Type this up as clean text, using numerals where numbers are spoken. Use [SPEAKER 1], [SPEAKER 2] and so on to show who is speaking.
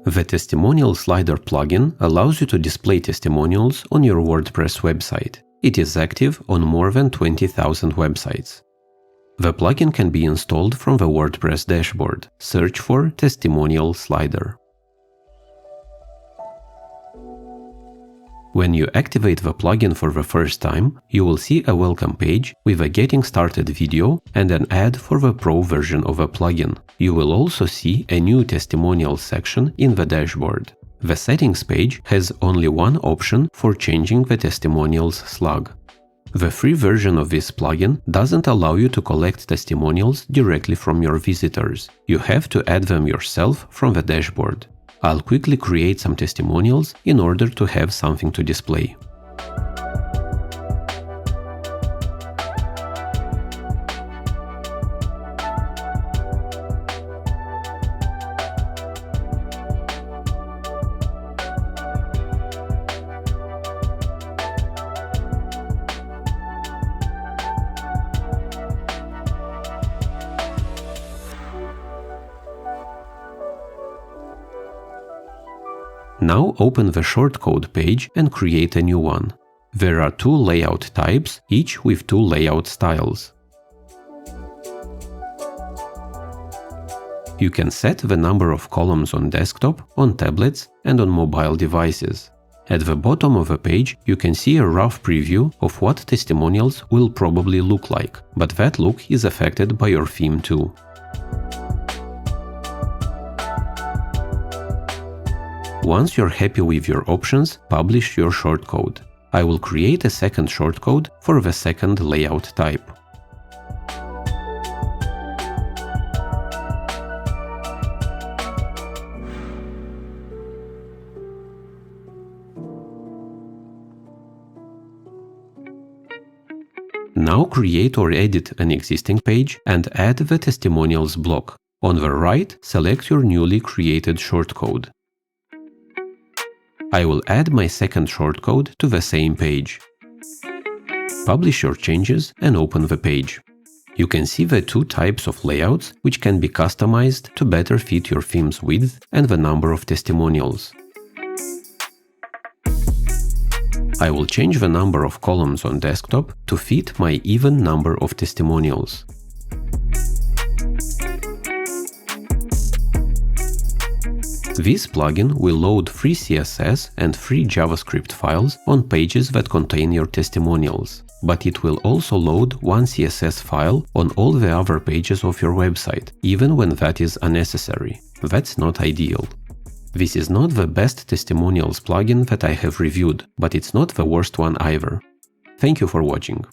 [SPEAKER 1] The Testimonial Slider plugin allows you to display testimonials on your WordPress website. It is active on more than 20,000 websites. The plugin can be installed from the WordPress dashboard. Search for Testimonial Slider. When you activate the plugin for the first time, you will see a welcome page with a Getting Started video and an ad for the Pro version of the plugin. You will also see a new Testimonials section in the dashboard. The Settings page has only one option for changing the Testimonials slug. The free version of this plugin doesn't allow you to collect testimonials directly from your visitors. You have to add them yourself from the dashboard. I'll quickly create some testimonials in order to have something to display. Now open the shortcode page and create a new one. There are two layout types, each with two layout styles. You can set the number of columns on desktop, on tablets, and on mobile devices. At the bottom of the page, you can see a rough preview of what testimonials will probably look like, but that look is affected by your theme too. Once you're happy with your options, publish your shortcode. I will create a second shortcode for the second layout type. Now create or edit an existing page and add the testimonials block. On the right, select your newly created shortcode. I will add my second shortcode to the same page. Publish your changes and open the page. You can see the two types of layouts which can be customized to better fit your theme's width and the number of testimonials. I will change the number of columns on desktop to fit my even number of testimonials. This plugin will load free CSS and free JavaScript files on pages that contain your testimonials, but it will also load one CSS file on all the other pages of your website, even when that is unnecessary. That's not ideal. This is not the best testimonials plugin that I have reviewed, but it's not the worst one either. Thank you for watching.